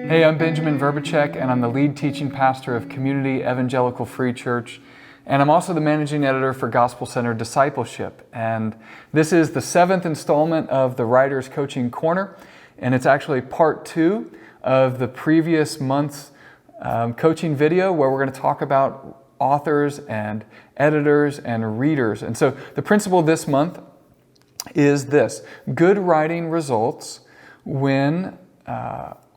Hey, I'm Benjamin Verbacek, and I'm the lead teaching pastor of Community Evangelical Free Church, and I'm also the managing editor for gospel-centered Discipleship. And this is the 7th installment of the Writer's Coaching Corner, and it's actually part 2 of the previous month's coaching video, where we're going to talk about authors and editors and readers. And so the principle this month is this: good writing results when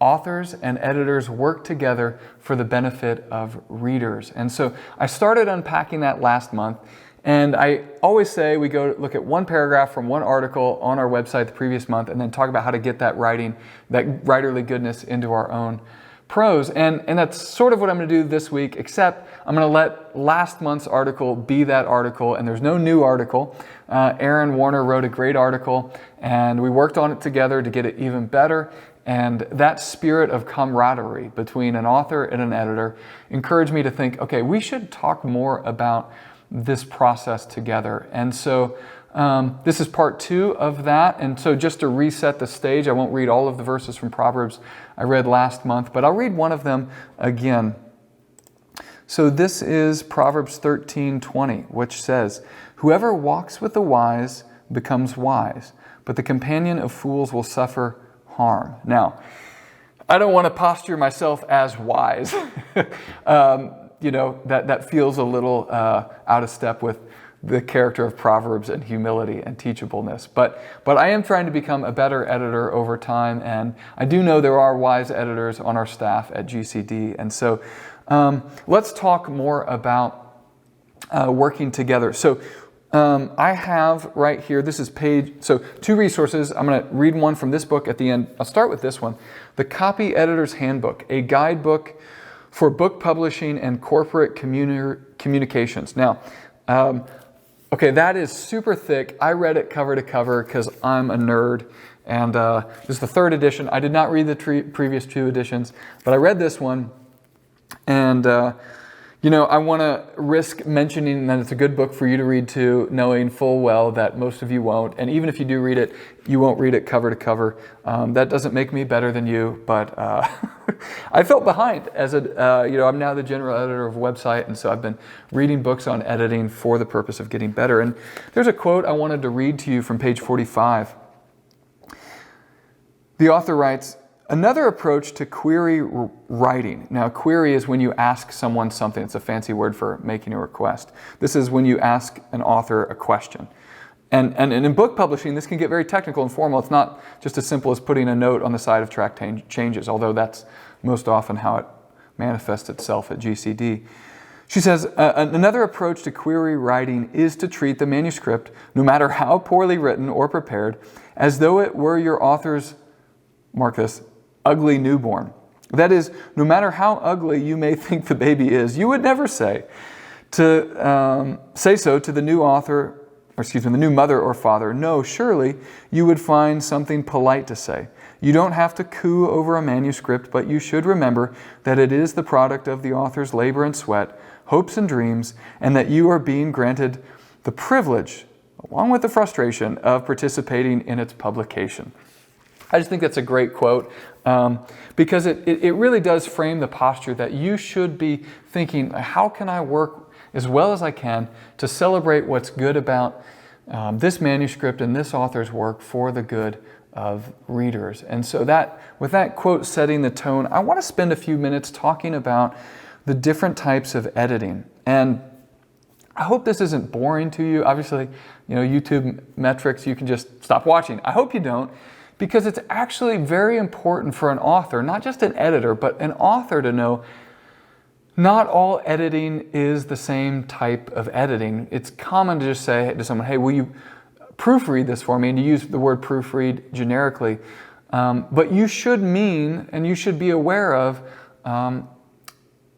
authors and editors work together for the benefit of readers. And so I started unpacking that last month, and I always say we go look at one paragraph from one article on our website the previous month and then talk about how to get that writerly goodness into our own prose. And that's sort of what I'm going to do this week, except I'm going to let last month's article be that article, and there's no new article. Aaron Warner wrote a great article, and we worked on it together to get it even better. And that spirit of camaraderie between an author and an editor encouraged me to think, okay, we should talk more about this process together. And so this is part 2 of that. And so just to reset the stage, I won't read all of the verses from Proverbs I read last month, but I'll read one of them again. So this is Proverbs 13:20, which says, "Whoever walks with the wise becomes wise, but the companion of fools will suffer harm." Now, I don't want to posture myself as wise. That feels a little out of step with the character of Proverbs and humility and teachableness. But I am trying to become a better editor over time, and I do know there are wise editors on our staff at GCD. And so let's talk more about working together. So I have right here, this is 2 resources. I'm going to read one from this book at the end. I'll start with this one. The Copyeditor's Handbook, a guidebook for book publishing and corporate communications. Now, that is super thick. I read it cover to cover because I'm a nerd. And this is the 3rd edition. I did not read the previous 2 editions, but I read this one. And I want to risk mentioning that it's a good book for you to read too, knowing full well that most of you won't. And even if you do read it, you won't read it cover to cover. That doesn't make me better than you, but I felt behind as I'm now the general editor of a website, and so I've been reading books on editing for the purpose of getting better. And there's a quote I wanted to read to you from page 45. The author writes, "Another approach to query writing." Now, query is when you ask someone something. It's a fancy word for making a request. This is when you ask an author a question. And in book publishing, this can get very technical and formal. It's not just as simple as putting a note on the side of track changes, although that's most often how it manifests itself at GCD. She says, "Another approach to query writing is to treat the manuscript, no matter how poorly written or prepared, as though it were your author's," mark this, "ugly newborn. That is, no matter how ugly you may think the baby is, you would never say so to the the new mother or father. No, surely you would find something polite to say. You don't have to coo over a manuscript, but you should remember that it is the product of the author's labor and sweat, hopes and dreams, and that you are being granted the privilege, along with the frustration, of participating in its publication." I just think that's a great quote because it really does frame the posture that you should be thinking, how can I work as well as I can to celebrate what's good about this manuscript and this author's work for the good of readers. And so with that quote setting the tone, I want to spend a few minutes talking about the different types of editing. And I hope this isn't boring to you. Obviously, YouTube metrics, you can just stop watching. I hope you don't. Because it's actually very important for an author, not just an editor, but an author to know not all editing is the same type of editing. It's common to just say to someone, "Hey, will you proofread this for me?" And you use the word proofread generically. But you should mean, and you should be aware of,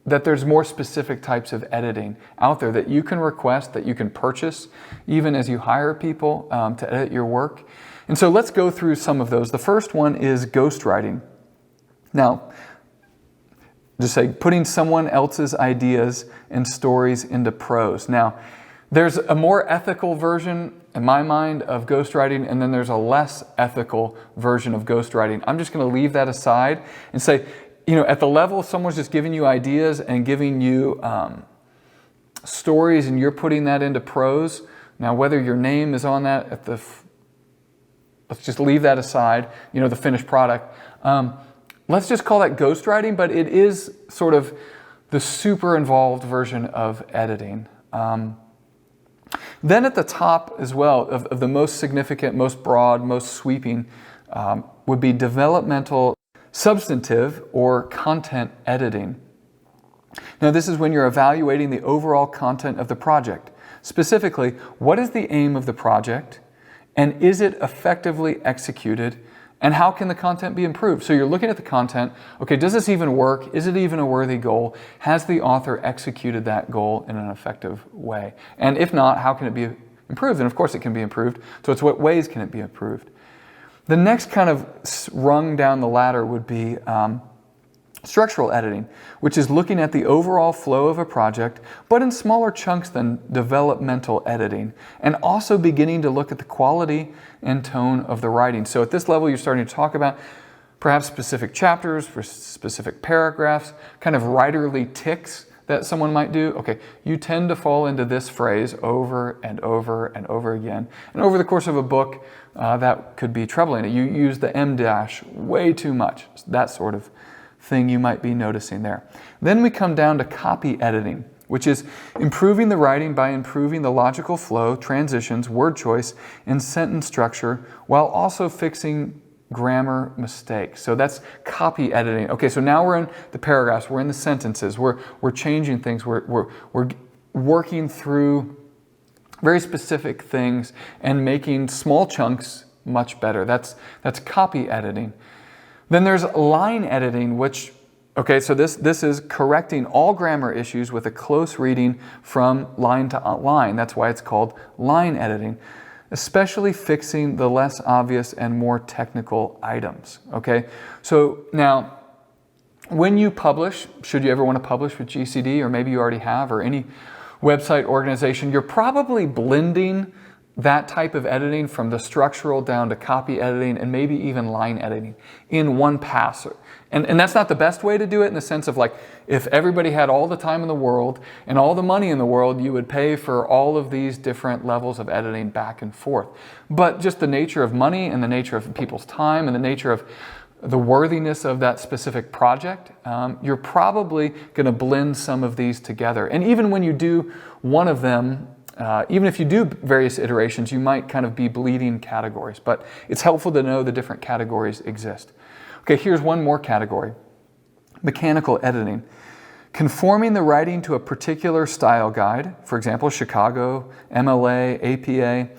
that there's more specific types of editing out there that you can request, that you can purchase, even as you hire people to edit your work. And so let's go through some of those. The first one is ghostwriting. Now, just say putting someone else's ideas and stories into prose. Now, there's a more ethical version, in my mind, of ghostwriting, and then there's a less ethical version of ghostwriting. I'm just going to leave that aside and say, at the level someone's just giving you ideas and giving you stories and you're putting that into prose, now whether your name is on that let's just leave that aside, the finished product. Let's just call that ghostwriting, but it is sort of the super involved version of editing. Then at the top as well of the most significant, most broad, most sweeping would be developmental, substantive, or content editing. Now this is when you're evaluating the overall content of the project. Specifically, what is the aim of the project, and is it effectively executed, and how can the content be improved? So you're looking at the content, okay, does this even work? Is it even a worthy goal? Has the author executed that goal in an effective way? And if not, how can it be improved? And of course it can be improved. So it's what ways can it be improved? The next kind of rung down the ladder would be structural editing, which is looking at the overall flow of a project, but in smaller chunks than developmental editing, and also beginning to look at the quality and tone of the writing. So at this level, you're starting to talk about perhaps specific chapters for specific paragraphs, kind of writerly tics that someone might do. Okay, you tend to fall into this phrase over and over and over again. And over the course of a book, that could be troubling. You use the em dash way too much, that sort of thing you might be noticing there. Then we come down to copy editing, which is improving the writing by improving the logical flow, transitions, word choice, and sentence structure, while also fixing grammar mistakes. So that's copy editing. Okay, so now we're in the paragraphs, we're in the sentences, we're changing things, we're working through very specific things and making small chunks much better. That's copy editing. Then there's line editing, which, okay, so this is correcting all grammar issues with a close reading from line to line. That's why it's called line editing, especially fixing the less obvious and more technical items, okay? So now, when you publish, should you ever want to publish with GCD, or maybe you already have, or any website organization, you're probably blending that type of editing from the structural down to copy editing and maybe even line editing in one pass. And that's not the best way to do it, in the sense of, like, if everybody had all the time in the world and all the money in the world, you would pay for all of these different levels of editing back and forth. But just the nature of money and the nature of people's time and the nature of the worthiness of that specific project, you're probably going to blend some of these together. And even when you do one of them, even if you do various iterations, you might kind of be bleeding categories, but it's helpful to know the different categories exist. Okay, here's one more category: mechanical editing. Conforming the writing to a particular style guide, for example, Chicago, MLA, APA,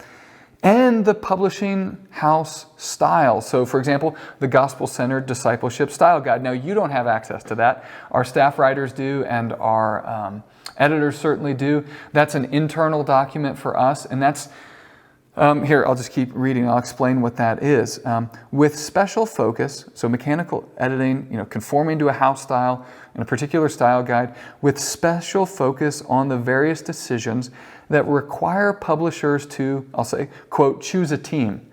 and the publishing house style. So, for example, the Gospel-Centered Discipleship Style Guide. Now, you don't have access to that. Our staff writers do, and our editors certainly do. That's an internal document for us, and that's, here, I'll just keep reading. I'll explain what that is. With special focus, so mechanical editing, conforming to a house style and a particular style guide, with special focus on the various decisions that require publishers to, I'll say, quote, choose a team.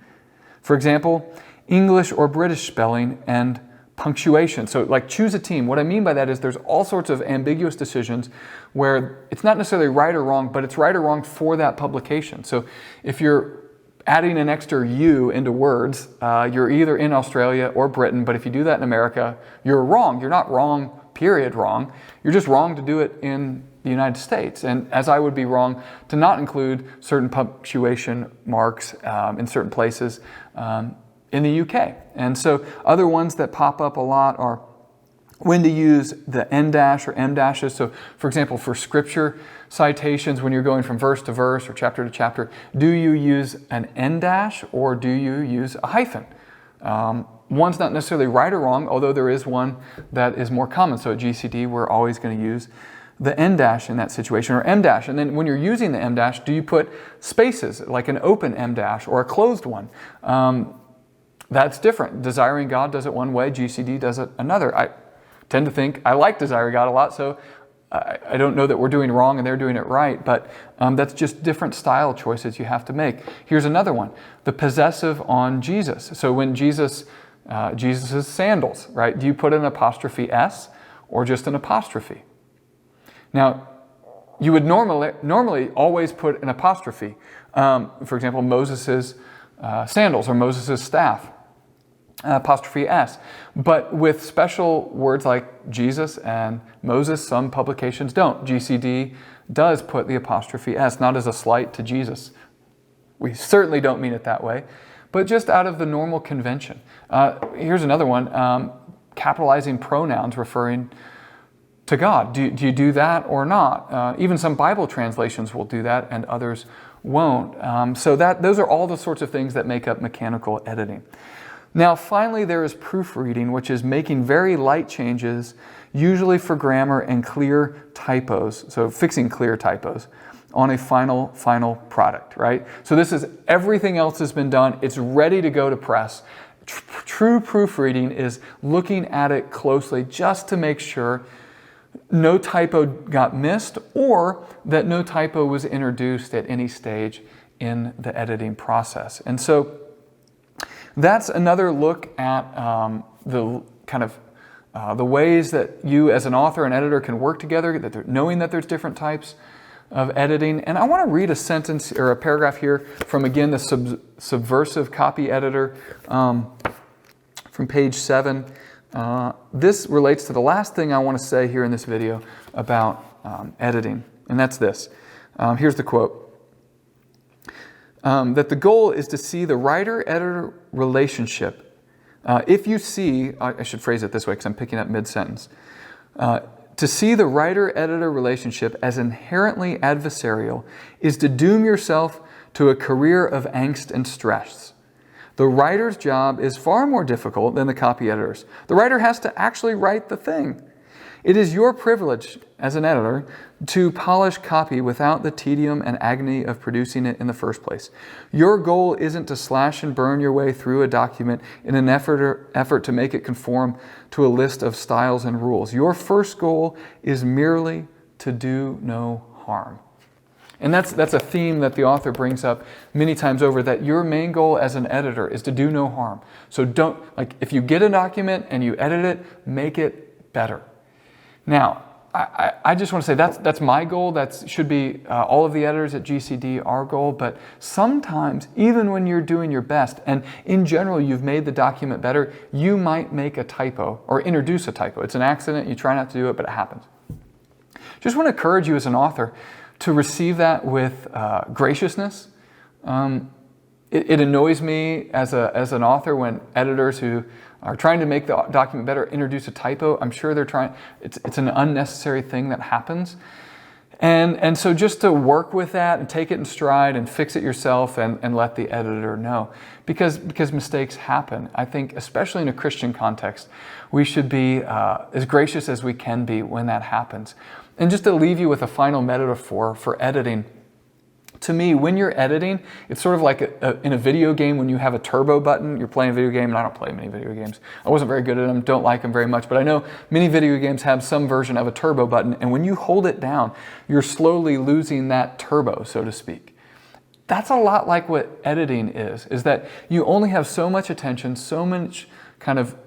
For example, English or British spelling and punctuation. So, like, choose a team. What I mean by that is there's all sorts of ambiguous decisions where it's not necessarily right or wrong, but it's right or wrong for that publication. So if you're adding an extra U into words, you're either in Australia or Britain, but if you do that in America, you're wrong. You're not wrong, period wrong. You're just wrong to do it in the United States. And as I would be wrong to not include certain punctuation marks in certain places in the UK. And so other ones that pop up a lot are when to use the N dash or M dashes. So, for example, for scripture citations, when you're going from verse to verse or chapter to chapter, do you use an N dash or do you use a hyphen? One's not necessarily right or wrong, although there is one that is more common. So at GCD, we're always going to use the N dash in that situation, or M dash. And then when you're using the M dash, do you put spaces, like an open M dash or a closed one? That's different. Desiring God does it one way, GCD does it another. I tend to think I like Desiring God a lot, so I don't know that we're doing wrong and they're doing it right, but that's just different style choices you have to make. Here's another one: the possessive on Jesus. So when Jesus Jesus' sandals, right? Do you put an apostrophe S or just an apostrophe? Now, you would normally always put an apostrophe. For example, Moses' sandals or Moses' staff, apostrophe S. But with special words like Jesus and Moses, some publications don't. GCD does put the apostrophe S, not as a slight to Jesus. We certainly don't mean it that way, but just out of the normal convention. Here's another one, capitalizing pronouns referring to God. Do you do that or not? Even some Bible translations will do that and others won't. So those are all the sorts of things that make up mechanical editing. Now, finally, there is proofreading, which is making very light changes, usually for grammar and clear typos, so fixing clear typos on a final product, right? So this is everything else has been done. It's ready to go to press. True proofreading is looking at it closely just to make sure no typo got missed or that no typo was introduced at any stage in the editing process. And so that's another look at the kind of the ways that you as an author and editor can work together, knowing that there's different types of editing. And I want to read a sentence or a paragraph here from, again, the Subversive copy editor from page 7. This relates to the last thing I want to say here in this video about editing, and that's this. Here's the quote. That the goal is to see the writer-editor relationship. If you see, I should phrase it this way because I'm picking up mid-sentence. To see the writer-editor relationship as inherently adversarial is to doom yourself to a career of angst and stress. The writer's job is far more difficult than the copy editor's. The writer has to actually write the thing. It is your privilege as an editor to polish copy without the tedium and agony of producing it in the first place. Your goal isn't to slash and burn your way through a document in an effort to make it conform to a list of styles and rules. Your first goal is merely to do no harm. And that's a theme that the author brings up many times over, that your main goal as an editor is to do no harm. So if you get a document and you edit it, make it better. Now, I just want to say that's my goal. That should be all of the editors at GCD, our goal. But sometimes, even when you're doing your best, and in general you've made the document better, you might make a typo or introduce a typo. It's an accident. You try not to do it, but it happens. Just want to encourage you as an author to receive that with graciousness. It annoys me as an author when editors who are trying to make the document better introduce a typo. I'm sure they're trying. It's an unnecessary thing that happens. And so just to work with that and take it in stride and fix it yourself and let the editor know. Because mistakes happen. I think, especially in a Christian context, we should be as gracious as we can be when that happens. And just to leave you with a final metaphor for editing, to me, when you're editing, it's sort of like in a video game when you have a turbo button. You're playing a video game, and I don't play many video games. I wasn't very good at them, don't like them very much, but I know many video games have some version of a turbo button, and when you hold it down, you're slowly losing that turbo, so to speak. That's a lot like what editing is that you only have so much attention, so much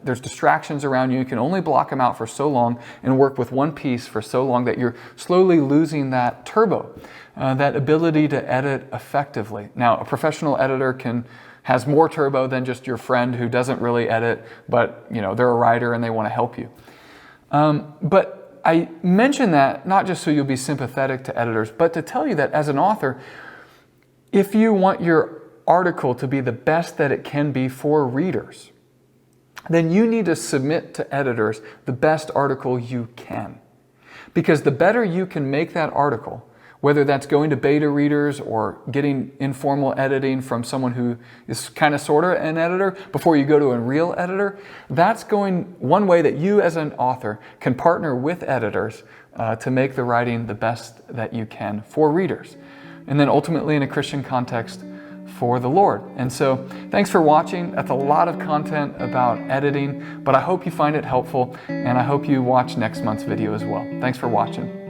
there's distractions around you. You can only block them out for so long and work with one piece for so long that you're slowly losing that turbo, that ability to edit effectively. Now, a professional editor has more turbo than just your friend who doesn't really edit, but they're a writer and they want to help you. But I mention that not just so you'll be sympathetic to editors, but to tell you that as an author, if you want your article to be the best that it can be for readers, then you need to submit to editors the best article you can. Because the better you can make that article, whether that's going to beta readers or getting informal editing from someone who is kind of sort of an editor before you go to a real editor, that's one way that you as an author can partner with editors to make the writing the best that you can for readers. And then ultimately in a Christian context, for the Lord. And so thanks for watching. That's a lot of content about editing, but I hope you find it helpful, and I hope you watch next month's video as well. Thanks for watching.